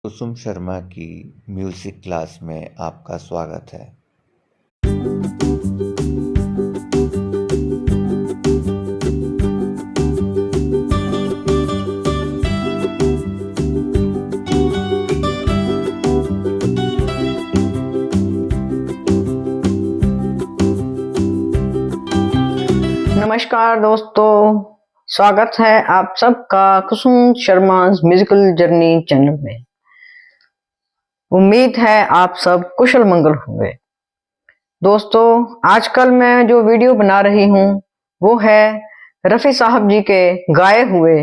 कुसुम शर्मा की music class में आपका स्वागत है। नमस्कार दोस्तों, स्वागत है आप सबका कुसुम शर्मा म्यूजिकल जर्नी चैनल में। उम्मीद है आप सब कुशल मंगल होंगे। दोस्तों, आजकल मैं जो वीडियो बना रही हूँ वो है रफी साहब जी के गाए हुए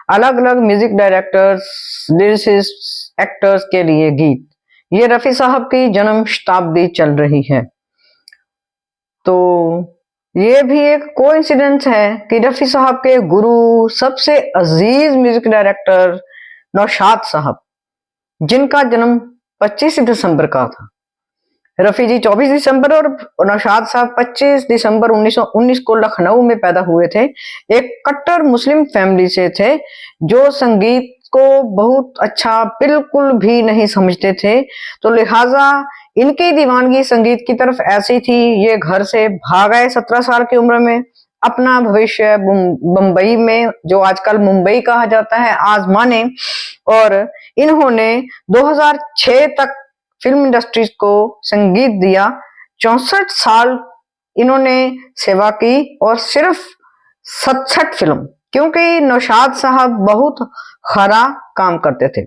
अलग अलग म्यूजिक डायरेक्टर्स, लिरिसिस्ट, एक्टर्स के लिए गीत। ये रफी साहब की जन्म शताब्दी चल रही है, तो ये भी एक कोइंसिडेंस है कि रफी साहब के गुरु, सबसे अजीज म्यूजिक डायरेक्टर नौशाद साहब, जिनका जन्म 25 दिसंबर का था। रफी जी 24 दिसंबर और नौशाद साहब 25 दिसंबर 1919 को लखनऊ में पैदा हुए थे। एक कट्टर मुस्लिम फैमिली से थे जो संगीत को बहुत अच्छा बिल्कुल भी नहीं समझते थे, तो लिहाजा इनकी दीवानगी संगीत की तरफ ऐसी थी, ये घर से भाग आए 17 साल की उम्र में। अपना भविष्य मुंबई में, जो आजकल मुंबई कहा जाता है, आजमाने, और इन्होंने 2006 तक फिल्म इंडस्ट्री को संगीत दिया। 64 साल इन्होंने सेवा की और सिर्फ 67 फिल्म, क्योंकि नौशाद साहब बहुत खरा काम करते थे।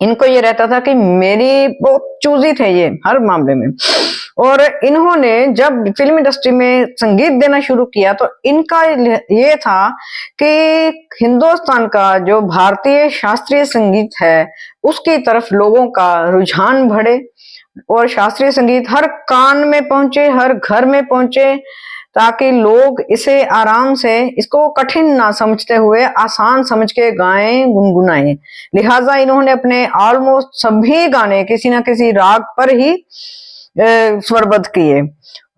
इनको ये रहता था कि मेरी बहुत चूजी थे ये हर मामले में, और इन्होंने जब फिल्म इंडस्ट्री में संगीत देना शुरू किया तो इनका ये था कि हिंदुस्तान का जो भारतीय शास्त्रीय संगीत है उसकी तरफ लोगों का रुझान बढ़े और शास्त्रीय संगीत हर कान में पहुंचे, हर घर में पहुंचे, ताकि लोग इसे आराम से, इसको कठिन ना समझते हुए आसान समझ के गाएं, गुनगुनाएं। लिहाजा इन्होंने अपने ऑलमोस्ट सभी गाने किसी ना किसी राग पर ही स्वरबद्ध किए।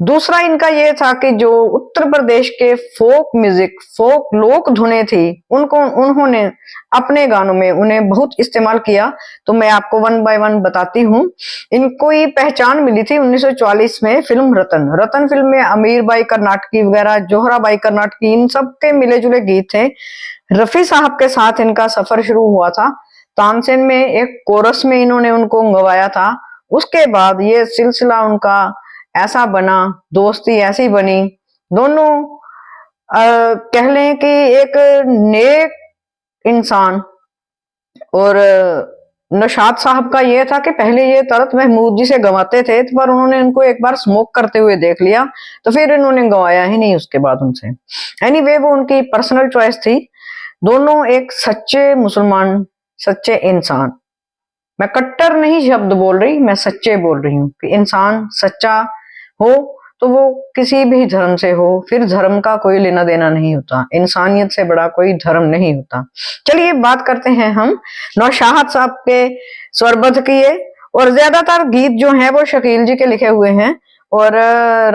दूसरा इनका ये था कि जो उत्तर प्रदेश के फोक म्यूजिक, फोक लोक धुनें थी, उनको उन्होंने अपने गानों में उन्हें बहुत इस्तेमाल किया। तो मैं आपको वन बाय वन बताती हूँ। इनको ये पहचान मिली थी 1940 में फिल्म रतन फिल्म में अमीर बाई कर्नाटकी वगैरह, जोहरा बाई कर्नाटकी, इन सब के मिले जुले गीत थे। रफी साहब के साथ इनका सफर शुरू हुआ था। तानसेन में एक कोरस में इन्होंने उनको गवाया था। उसके बाद ये सिलसिला उनका ऐसा बना, दोस्ती ऐसी बनी, दोनों कह लें कि एक नेक इंसान। और नौशाद साहब का ये था कि पहले ये तलत महमूद जी से गवाते थे, पर उन्होंने इनको एक बार स्मोक करते हुए देख लिया, तो फिर इन्होंने गवाया ही नहीं उसके बाद उनसे। एनीवे, वो उनकी पर्सनल चॉइस थी। दोनों एक सच्चे मुसलमान, सच्चे इंसान, मैं कट्टर नहीं शब्द बोल रही, मैं सच्चे बोल रही हूँ कि इंसान सच्चा हो तो वो किसी भी धर्म से हो, फिर धर्म का कोई लेना देना नहीं होता, इंसानियत से बड़ा कोई धर्म नहीं होता। चलिए बात करते हैं हम नौशाद साहब के स्वरबद्ध किए, और ज्यादातर गीत जो हैं वो शकील जी के लिखे हुए हैं और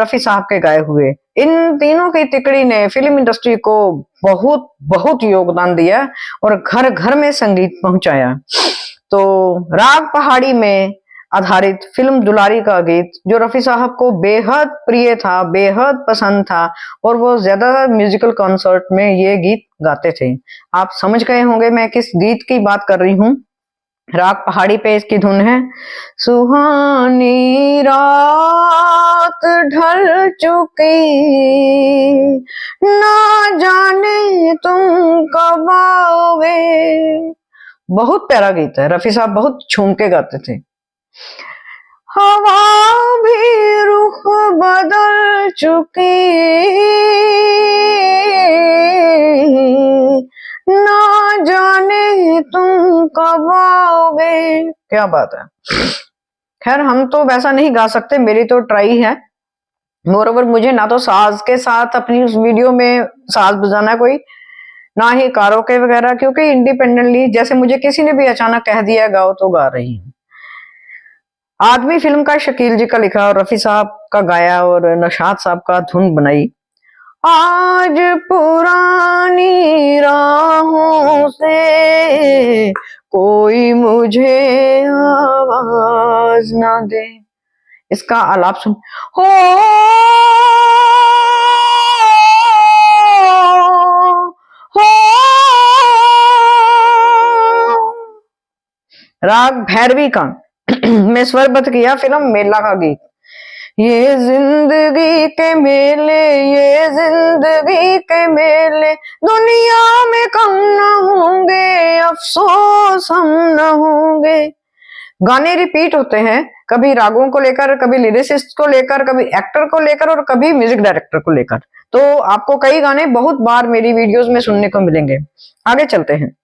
रफी साहब के गाए हुए। इन तीनों की तिकड़ी ने फिल्म इंडस्ट्री को बहुत बहुत योगदान दिया और घर घर में संगीत पहुंचाया। तो राग पहाड़ी में आधारित फिल्म दुलारी का गीत जो रफी साहब को बेहद प्रिय था, बेहद पसंद था, और वो ज्यादातर म्यूजिकल कॉन्सर्ट में ये गीत गाते थे। आप समझ गए होंगे मैं किस गीत की बात कर रही हूँ। राग पहाड़ी पे इसकी धुन है, सुहानी रात ढल चुकी, ना जाने तुम कब आओगे। बहुत प्यारा गीत है, रफी साहब बहुत झूम के गाते थे। हवा भी रुख बदल चुकी, ना जाने तुम कब आओगे। क्या बात है। खैर, हम तो वैसा नहीं गा सकते, मेरी तो ट्राई है। मोरोवर मुझे ना तो साज के साथ अपनी उस वीडियो में साज बजाना कोई, ना ही कारोके वगैरह, क्योंकि इंडिपेंडेंटली जैसे मुझे किसी ने भी अचानक कह दिया गाओ तो गा रही हूँ। आदमी फिल्म का शकील जी का लिखा और रफी साहब का गाया और नौशाद साहब का धुन बनाई। आज पुरानी राहों से कोई मुझे आवाज ना दे। इसका आलाप सुन। हो हो राग भैरवी का में स्वरबद्ध किया फिल्म मेला का गीत। ये जिंदगी के मेले, ये जिंदगी के मेले, दुनिया में कम न होंगे, अफसोस हम न होंगे। गाने रिपीट होते हैं, कभी रागों को लेकर, कभी लिरिसिस्ट को लेकर, कभी एक्टर को लेकर और कभी म्यूजिक डायरेक्टर को लेकर। तो आपको कई गाने बहुत बार मेरी वीडियोस में सुनने को मिलेंगे। आगे चलते हैं।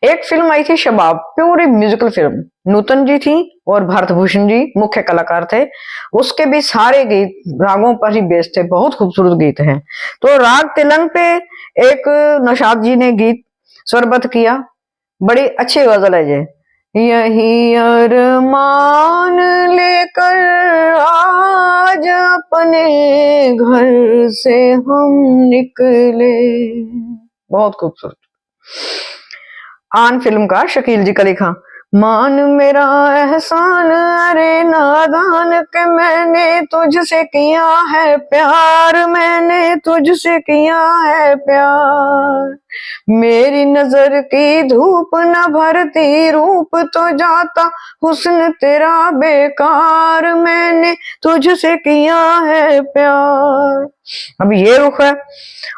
एक फिल्म आई थी शबाब, प्योर म्यूजिकल फिल्म, नूतन जी थी और भारत भूषण जी मुख्य कलाकार थे। उसके भी सारे गीत रागों पर ही बेस्ड थे, बहुत खूबसूरत गीत हैं। तो राग तिलंग पे एक नौशाद जी ने गीत स्वरबद्ध किया, बड़ी अच्छी गजल है ये। यही अरमान लेकर आज अपने घर से हम निकले, बहुत खूबसूरत। आन फिल्म का शकील जी का लिखा। मान मेरा एहसान अरे नादान के मैंने तुझसे किया है प्यार, मैंने तुझसे किया है प्यार। मेरी नजर की धूप न भरती रूप तो जाता हुस्न तेरा बेकार, मैंने तुझसे किया है प्यार। अब ये रुख है।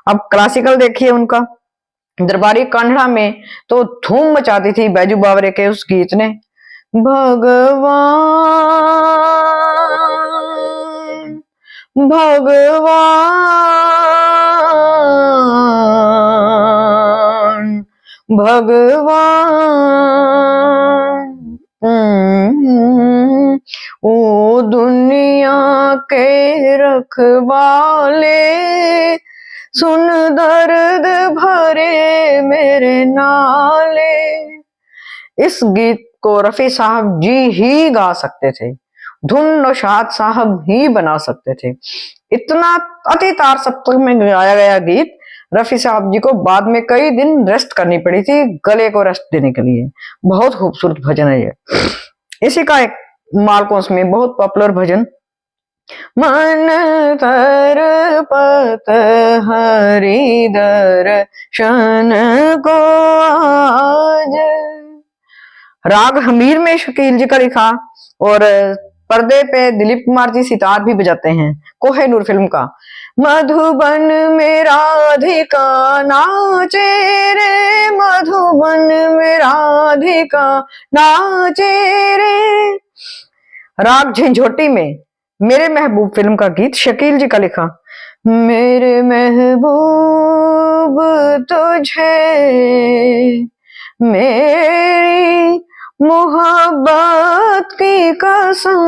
अब क्लासिकल देखिए उनका। दरबारी कान्हड़ा में तो धूम मचा दी थी बैजू बावरे के उस गीत ने। भगवान भगवान भगवान, ओ दुनिया के रखवाले, सुन दर्द भरे मेरे नाले। इस गीत को रफी साहब जी ही गा सकते थे, धुन नौशाद साहब ही बना सकते थे। इतना अति तार सप्तक में गाया गया गीत रफी साहब जी को बाद में कई दिन रेस्ट करनी पड़ी थी, गले को रेस्ट देने के लिए। बहुत खूबसूरत भजन है ये। इसी का एक मालकोंस में बहुत पॉपुलर भजन, मन तरपत हरि दर्शन को आज। राग हमीर में शकील जी का लिखा और पर्दे पे दिलीप कुमार जी सितार भी बजाते हैं। कोहिनूर फिल्म का। मधुबन में राधिका नाचे रे, मधुबन में राधिका नाचे रे। राग झंझोटी में मेरे महबूब फिल्म का गीत शकील जी का लिखा। मेरे महबूब तुझे मेरी मोहब्बत की कसम।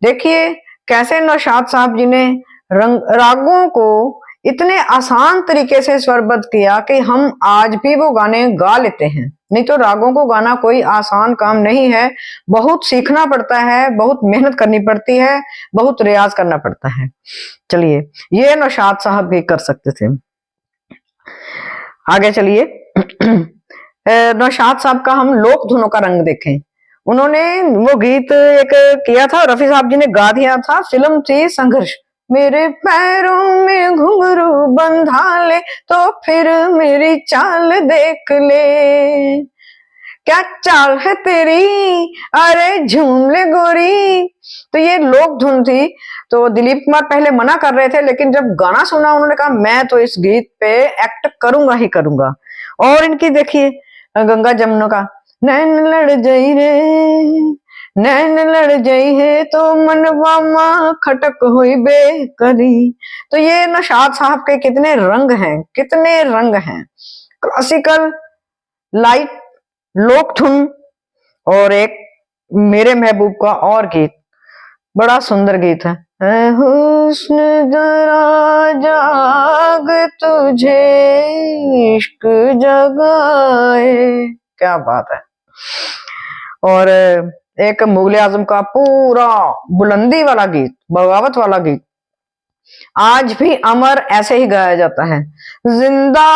देखिए कैसे नौशाद साहब जी ने रागों को इतने आसान तरीके से स्वरबद्ध किया कि हम आज भी वो गाने गा लेते हैं। नहीं तो रागों को गाना कोई आसान काम नहीं है, बहुत सीखना पड़ता है, बहुत मेहनत करनी पड़ती है, बहुत रियाज करना पड़ता है। चलिए ये नौशाद साहब भी कर सकते थे। आगे चलिए नौशाद साहब का हम लोक धुनों का रंग देखें। उन्होंने वो गीत एक किया था, रफी साहब जी ने गा दिया था, फिल्म थी संघर्ष। मेरे पैरों में घुंघरू बंधा ले तो फिर मेरी चाल देख ले, क्या चाल है तेरी अरे झूम ले गोरी। तो ये लोक धुन थी। तो दिलीप कुमार पहले मना कर रहे थे, लेकिन जब गाना सुना उन्होंने कहा मैं तो इस गीत पे एक्ट करूंगा ही करूंगा। और इनकी देखिए गंगा जमुना का। नैन लड़ जाई रे, नैन लड़ जाई है तो मनवा मां खटक हुई बेकरी। तो ये नौशाद साहब के कितने रंग हैं, कितने रंग हैं। क्लासिकल, लाइट, लोक धुन और एक मेरे महबूब का और गीत, बड़ा सुंदर गीत है। हुस्न जरा जाग तुझे इश्क जगाए, क्या बात है। और एक मुगले आजम का पूरा बुलंदी वाला गीत, बगावत वाला गीत, आज भी अमर ऐसे ही गाया जाता है। जिंदाबाद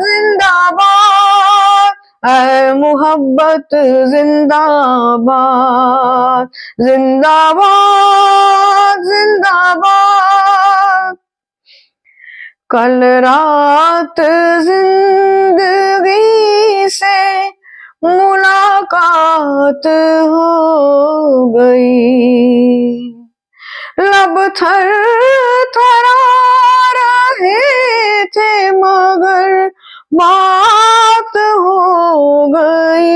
जिंदाबाद ऐ मोहब्बत जिंदाबाद, जिंदाबाद जिंदाबाद। कल रात जिंदगी से मुलाकात हो गई, लब थर थरा रहे थे मगर बात हो गई,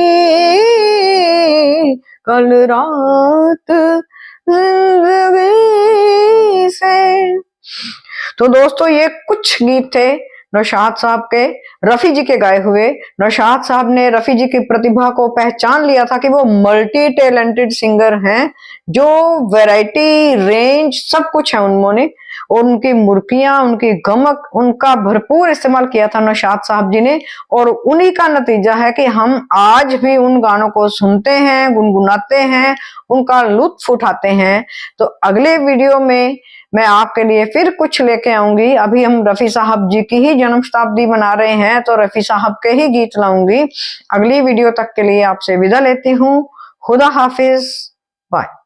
कल रात जिंदगी से। तो दोस्तों ये कुछ गीत थे नौशाद साहब के, रफी जी के गाए हुए। नौशाद साहब ने रफी जी की प्रतिभा को पहचान लिया था कि वो मल्टी टैलेंटेड सिंगर हैं, जो वैरायटी रेंज सब कुछ है उन्होंने, और उनकी मुर्कियां, उनकी गमक, उनका भरपूर इस्तेमाल किया था नौशाद साहब जी ने। और उन्हीं का नतीजा है कि हम आज भी उन गानों को सुनते हैं, गुनगुनाते हैं, उनका लुत्फ उठाते हैं। तो अगले वीडियो में मैं आपके लिए फिर कुछ लेके आऊंगी। अभी हम रफी साहब जी की ही जन्म शताब्दी मना रहे हैं, तो रफी साहब के ही गीत लाऊंगी। अगली वीडियो तक के लिए आपसे विदा लेती हूँ। खुदा हाफिज, बाय।